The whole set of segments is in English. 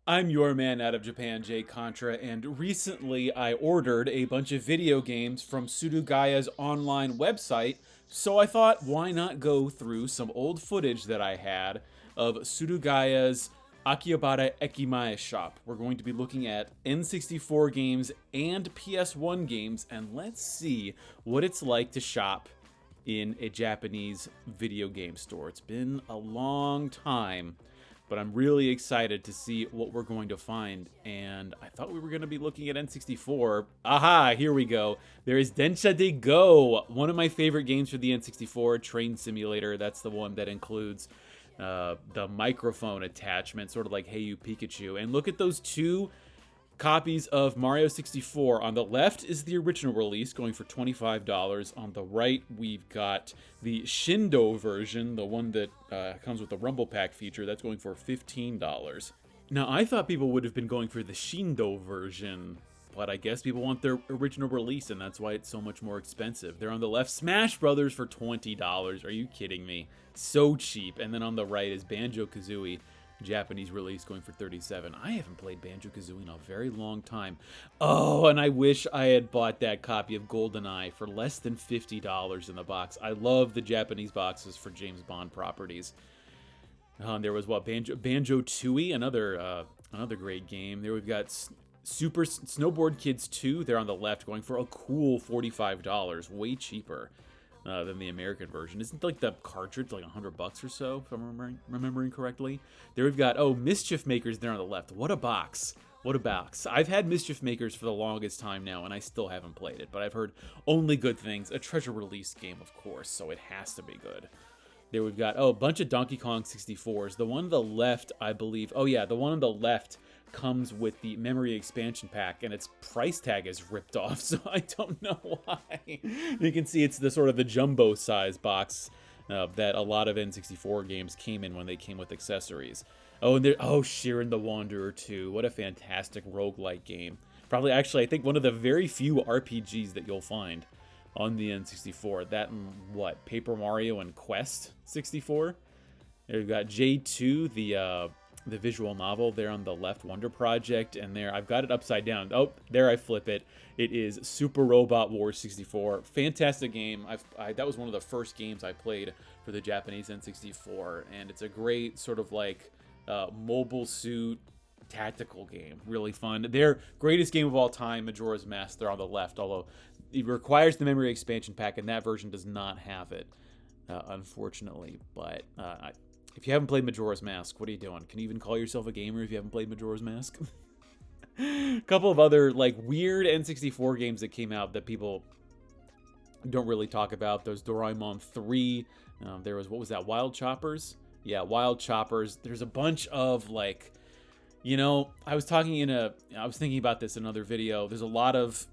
I'm your man out of Japan, Jay Contra, and recently I ordered a bunch of video games from Surugaya's online website, so I thought, why not go through some old footage that I had of Surugaya's Akihabara Ekimae shop. We're going to be looking at N64 games and PS1 games, and let's see what it's like to shop in a Japanese video game store. It's been a long time, but I'm really excited to see what we're going to find. And I thought we were going to be looking at N64. Aha, here we go. There is Densha de Go, one of my favorite games for the N64, Train Simulator. That's the one that includes the microphone attachment, sort of like Hey You Pikachu. And look at those two copies of Mario 64. On the left is the original release, going for $25. On the right, we've got the Shindo version, the one that comes with the Rumble Pack feature. That's going for $15. Now, I thought people would have been going for the Shindo version, but I guess people want their original release, and that's why it's so much more expensive. They're on the left, Smash Brothers for $20. Are you kidding me? So cheap. And then on the right is Banjo-Kazooie, Japanese release, going for $37. I haven't played Banjo-Kazooie in a very long time. Oh, and I wish I had bought that copy of GoldenEye for less than $50 in the box. I love the Japanese boxes for James Bond properties. There was Banjo-Tooie, another great game. There we've got Super Snowboard Kids 2. They're on the left, going for a cool $45, way cheaper than the American version. Isn't like the cartridge like $100 or so, if I'm remembering correctly? There we've got, Mischief Makers there on the left. What a box. What a box. I've had Mischief Makers for the longest time now, and I still haven't played it, but I've heard only good things. A treasure release game, of course, so it has to be good. There we've got, a bunch of Donkey Kong 64s. The one on the left, I believe, the one on the left comes with the memory expansion pack, and its price tag is ripped off, so I don't know why. You can see it's the sort of the jumbo size box that a lot of N64 games came in when they came with accessories. And there, Shiren the Wanderer 2. What a fantastic roguelike game. Probably, actually, I think one of the very few RPGs that you'll find on the N64. That and Paper Mario and Quest 64. There we've got J2, the visual novel there on the left, Wonder Project, and there I've got it upside down. Oh, there I flip it. It is Super Robot Wars 64. Fantastic game. That was one of the first games I played for the Japanese N64, and it's a great sort of like mobile suit tactical game. Really fun. Their greatest game of all time, Majora's Mask, they're on the left, although it requires the memory expansion pack, and that version does not have it, unfortunately. But if you haven't played Majora's Mask, what are you doing? Can you even call yourself a gamer if you haven't played Majora's Mask? A couple of other weird N64 games that came out that people don't really talk about. There's Doraemon 3. There was, what was that, Wild Choppers? Yeah, Wild Choppers. There's a bunch of I was thinking about this in another video. There's a lot of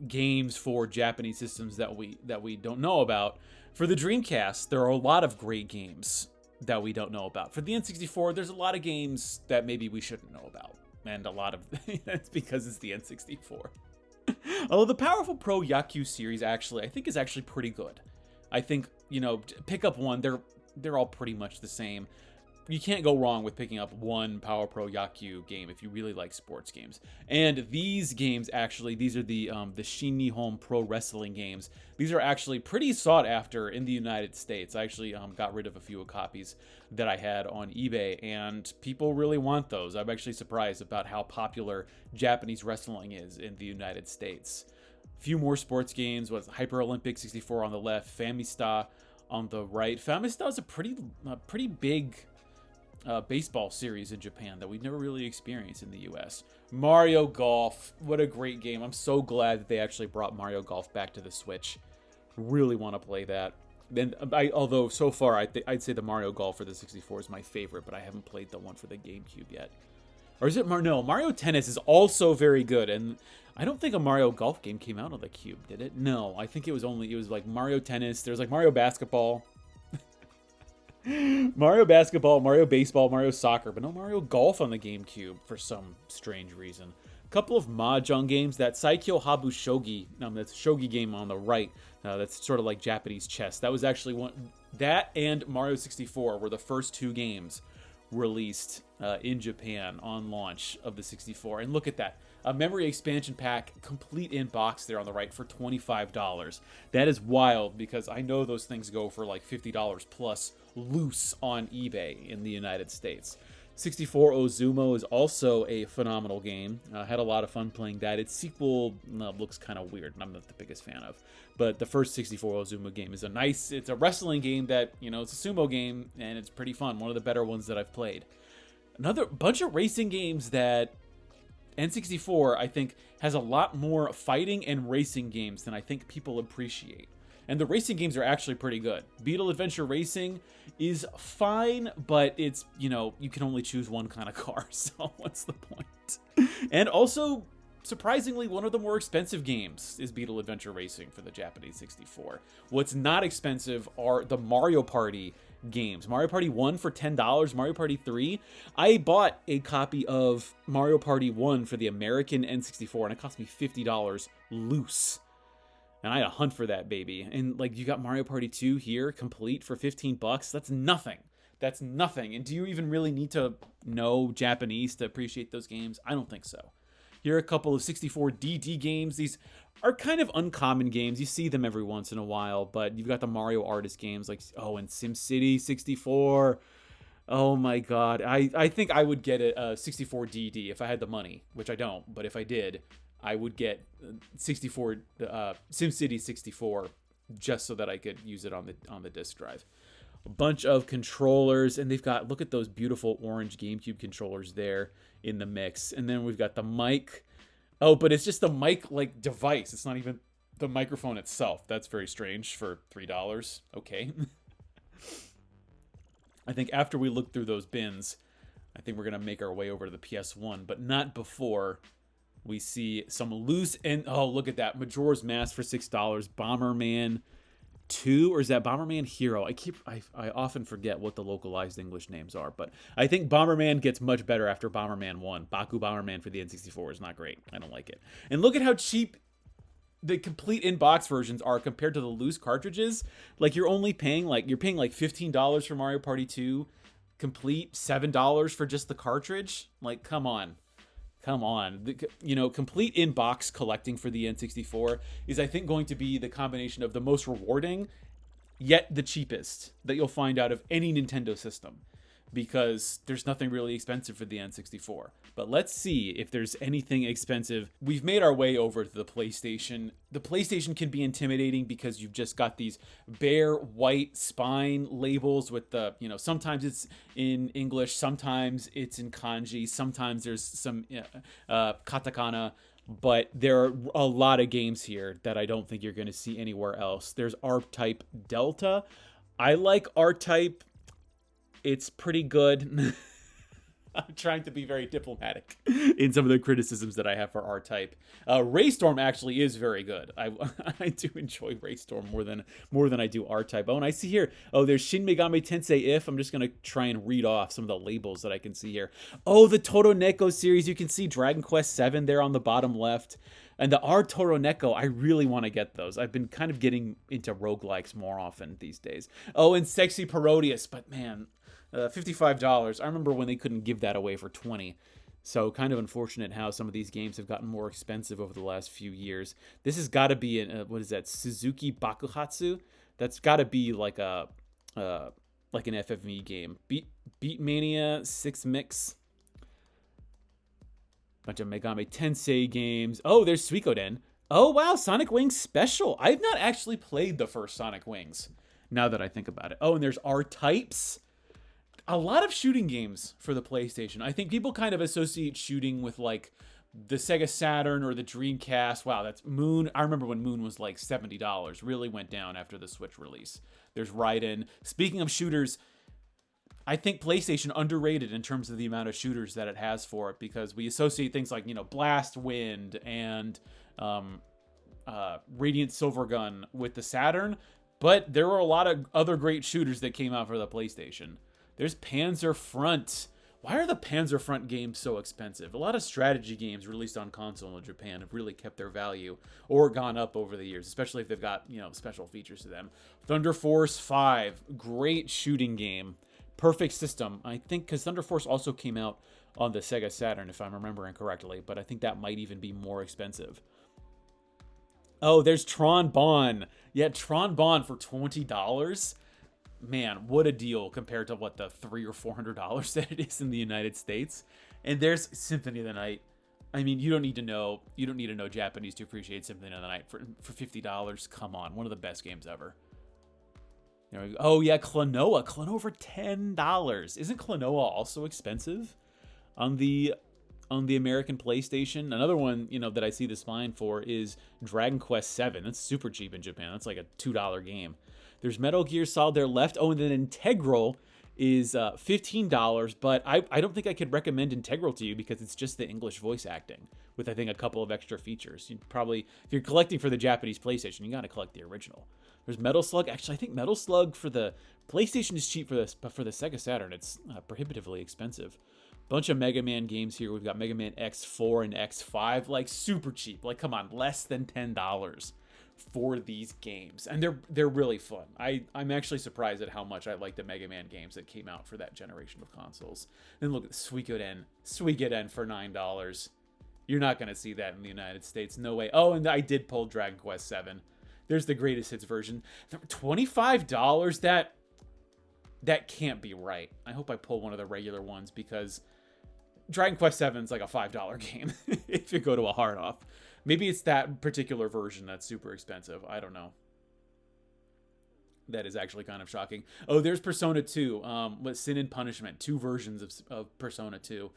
games for Japanese systems that we don't know about. For the Dreamcast, there are a lot of great games that we don't know about. For the N64, there's a lot of games that maybe we shouldn't know about. And a lot of that's because it's the N64. Although the Powerful Pro Yaku series I think is actually pretty good. I think, pick up one, they're all pretty much the same. You can't go wrong with picking up one Power Pro Yaku game if you really like sports games. And these games, these are the Shin Nihon Pro Wrestling games. These are actually pretty sought after in the United States. I actually got rid of a few copies that I had on eBay, and people really want those. I'm actually surprised about how popular Japanese wrestling is in the United States. A few more sports games. Hyper Olympic 64 on the left, Famista on the right. Famista is a pretty big baseball series in Japan that we've never really experienced in the US. Mario Golf, what a great game. I'm so glad that they actually brought Mario Golf back to the Switch. Really want to play that. Although so far I'd say the Mario Golf for the 64 is my favorite, but I haven't played the one for the GameCube yet. Or is it no? Mario Tennis is also very good, and I don't think a Mario Golf game came out on the Cube, did it? No, I think it was like Mario Tennis. There's Mario Basketball. Mario Basketball, Mario Baseball, Mario Soccer, but no Mario Golf on the GameCube for some strange reason. A couple of Mahjong games. That Saikyo Habu Shogi, that's Shogi game on the right. That's sort of like Japanese chess. That was actually one. That and Mario 64 were the first two games released in Japan on launch of the 64. And look at that. A memory expansion pack, complete in box there on the right for $25. That is wild because I know those things go for like $50 plus loose on eBay in the United States. 64 Ozumo is also a phenomenal game. Had a lot of fun playing that. Its sequel looks kind of weird, and I'm not the biggest fan of. But the first 64 Ozumo game is it's a wrestling game that, it's a sumo game, and it's pretty fun. One of the better ones that I've played. Another bunch of racing games that N64, I think, has a lot more fighting and racing games than I think people appreciate. And the racing games are actually pretty good. Beetle Adventure Racing is fine, but it's, you can only choose one kind of car, so what's the point? And also, surprisingly, one of the more expensive games is Beetle Adventure Racing for the Japanese 64. What's not expensive are the Mario Party games. Mario Party 1 for $10, Mario Party 3. I bought a copy of Mario Party 1 for the American N64, and it cost me $50 loose. And I had to hunt for that baby. And you got Mario Party 2 here, complete for $15. That's nothing. That's nothing. And do you even really need to know Japanese to appreciate those games? I don't think so. Here are a couple of 64 DD games. These are kind of uncommon games. You see them every once in a while, but you've got the Mario Artist games and SimCity 64. Oh my god. I think I would get a 64 DD if I had the money, which I don't, but if I did, I would get SimCity 64 just so that I could use it on the disk drive. A bunch of controllers, and look at those beautiful orange GameCube controllers there in the mix. And then we've got the mic. Oh, but it's just the mic device. It's not even the microphone itself. That's very strange for $3. Okay. I think after we look through those bins, I think we're going to make our way over to the PS1, but not before we see some loose and look at that. Majora's Mask for $6. Bomberman 2, or is that Bomberman Hero? I often forget what the localized English names are, but I think Bomberman gets much better after Bomberman 1. Baku Bomberman for the N64 is not great. I don't like it. And look at how cheap the complete in-box versions are compared to the loose cartridges. You're only paying $15 for Mario Party 2 complete, $7 for just the cartridge. Come on. Complete in-box collecting for the N64 is, I think, going to be the combination of the most rewarding, yet the cheapest that you'll find out of any Nintendo system, because there's nothing really expensive for the N64. But let's see if there's anything expensive. We've made our way over to the PlayStation. The PlayStation can be intimidating because you've just got these bare white spine labels with the, sometimes it's in English, sometimes it's in kanji, sometimes there's some katakana. But there are a lot of games here that I don't think you're going to see anywhere else. There's R-Type Delta. I like R-Type. It's pretty good. I'm trying to be very diplomatic in some of the criticisms that I have for R-Type. Raystorm actually is very good. I do enjoy Raystorm more than I do R-Type. Oh, and I see here, there's Shin Megami Tensei If. I'm just going to try and read off some of the labels that I can see here. Oh, the Toroneko series. You can see Dragon Quest 7 there on the bottom left. And the R Toroneko, I really want to get those. I've been kind of getting into roguelikes more often these days. Oh, and Sexy Parodius, but man, $55. I remember when they couldn't give that away for $20. So kind of unfortunate how some of these games have gotten more expensive over the last few years. This has got to be what is that? Suzuki Bakuhatsu? That's got to be like an FFV game. Beatmania 6 Mix. Bunch of Megami Tensei games. Oh, there's Suikoden. Oh, wow, Sonic Wings Special. I've not actually played the first Sonic Wings, now that I think about it. Oh, and there's R-Types. A lot of shooting games for the PlayStation. I think people kind of associate shooting with the Sega Saturn or the Dreamcast. Wow, that's Moon. I remember when Moon was $70. Really went down after the Switch release. There's Raiden. Speaking of shooters, I think PlayStation underrated in terms of the amount of shooters that it has for it, because we associate things like, Blast Wind and Radiant Silvergun with the Saturn, but there were a lot of other great shooters that came out for the PlayStation. There's Panzer Front. Why are the Panzer Front games so expensive? A lot of strategy games released on console in Japan have really kept their value or gone up over the years, especially if they've got, special features to them. Thunder Force 5, great shooting game. perfect system. I think because Thunder Force also came out on the Sega Saturn, if I'm remembering correctly, but I think that might even be more expensive. Oh, there's Tron Bonne. Yeah, Tron Bonne for $20. Man, what a deal compared to what the $300 or $400 that it is in the United States. And there's Symphony of the Night. I mean, you don't need to know Japanese to appreciate Symphony of the Night for $50. Come on, one of the best games ever. There we go. Oh yeah, Klonoa for $10. Isn't Klonoa also expensive on the American PlayStation? Another one, that I see the spine for is Dragon Quest VII. That's super cheap in Japan. That's like a $2 game. There's Metal Gear Solid there left. Oh, and then Integral is $15, but I don't think I could recommend Integral to you because it's just the English voice acting with, I think, a couple of extra features. You'd probably, if you're collecting for the Japanese PlayStation, you got to collect the original. There's Metal Slug. Actually, I think Metal Slug for the PlayStation is cheap for this, but for the Sega Saturn, it's prohibitively expensive. Bunch of Mega Man games here. We've got Mega Man X4 and X5, like super cheap. Like, come on, less than $10 for these games, and they're really fun. I'm actually surprised at how much I like the Mega Man games that came out for that generation of consoles. And look at Suikoden for $9. You're not going to see that in the United States, no way. Oh, and I did pull Dragon Quest VII. There's the greatest hits version. $25? That can't be right. I hope I pull one of the regular ones because Dragon Quest VII is like a $5 game if you go to a hard off. Maybe it's that particular version that's super expensive. I don't know. That is actually kind of shocking. Oh, there's Persona 2. With Sin and Punishment. 2 versions of Persona 2.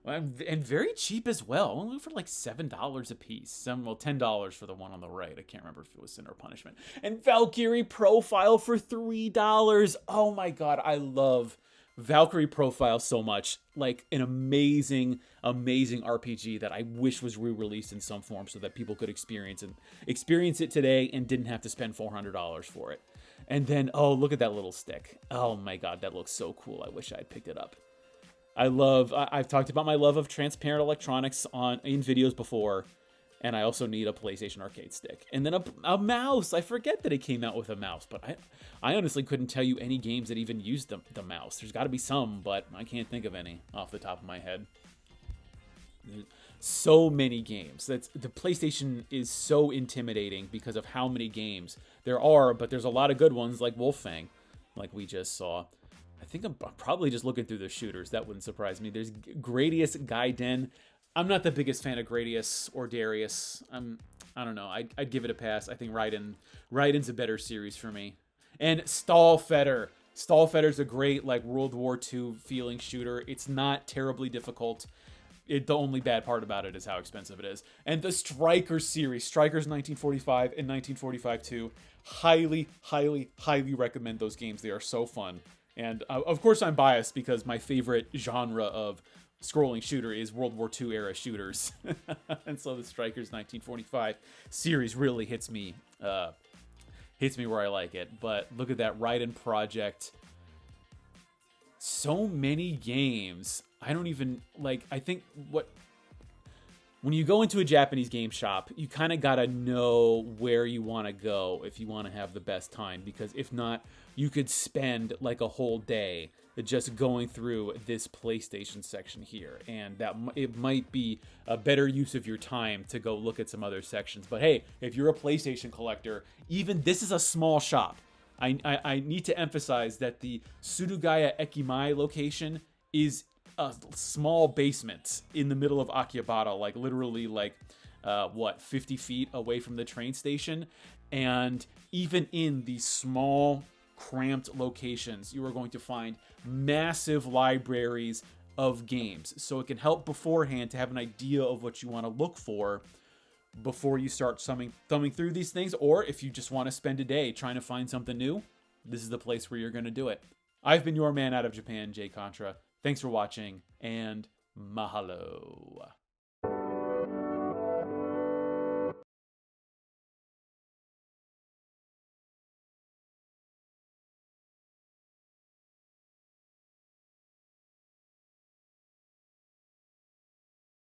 And very cheap as well. Only for like $7 a piece. $10 for the one on the right. I can't remember if it was Sin or Punishment. And Valkyrie Profile for $3. Oh my god, I love Valkyrie Profile so much. Like an amazing RPG that I wish was re-released in some form so that people could experience it today and didn't have to spend $400 for it. And then, oh, look at that little stick. Oh my god, that looks so cool. I wish I had picked it up. I've talked about my love of transparent electronics in videos before, and I also need a PlayStation Arcade stick. And then a mouse. I forget that it came out with a mouse, but I honestly couldn't tell you any games that even used the mouse. There's got to be some, but I can't think of any off the top of my head. So many games. The PlayStation is so intimidating because of how many games there are, but there's a lot of good ones like Wolfang, like we just saw. I think I'm probably just looking through the shooters. That wouldn't surprise me. There's Gradius Gaiden. I'm not the biggest fan of Gradius or Darius. I don't know. I'd give it a pass. I think Raiden's a better series for me. And Stahlfeder. Stahlfeder's a great like World War II feeling shooter. It's not terribly difficult. The only bad part about it is how expensive it is. And the Strikers series. Strikers 1945 and 1945 2. Highly, highly, highly recommend those games. They are so fun. And of course I'm biased because my favorite genre of scrolling shooter is World War II era shooters. And so the Strikers 1945 series really hits me where I like it. But look at that Raiden Project. So many games. I don't even I think when you go into a Japanese game shop, you kind of got to know where you want to go if you want to have the best time, because if not, you could spend like a whole day just going through this PlayStation section here, and it might be a better use of your time to go look at some other sections. But hey, if you're a PlayStation collector, even this is a small shop. I need to emphasize that the Surugaya Ekimae location is a small basement in the middle of Akihabara, like literally 50 feet away from the train station. And even in these small cramped locations, you are going to find massive libraries of games, so it can help beforehand to have an idea of what you want to look for before you start thumbing through these things. Or if you just want to spend a day trying to find something new, this is the place where you're going to do it. I've been your man out of Japan, Jay Contra. Thanks for watching, and mahalo.